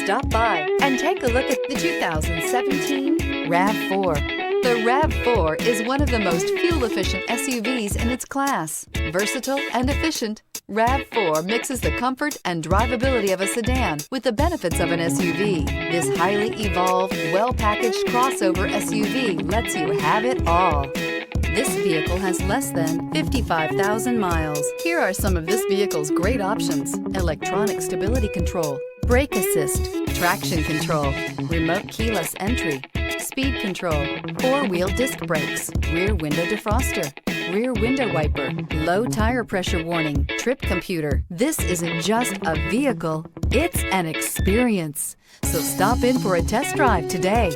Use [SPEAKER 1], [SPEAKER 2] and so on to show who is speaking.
[SPEAKER 1] Stop by and take a look at the 2017 RAV4. The RAV4 is one of the most fuel-efficient SUVs in its class. Versatile and efficient, RAV4 mixes the comfort and drivability of a sedan with the benefits of an SUV. This highly evolved, well-packaged crossover SUV lets you have it all. This vehicle has less than 55,000 miles. Here are some of this vehicle's great options: electronic stability control, brake assist, traction control, remote keyless entry, speed control, four-wheel disc brakes, rear window defroster, rear window wiper, low tire pressure warning, trip computer. This isn't just a vehicle, it's an experience. So stop in for a test drive today.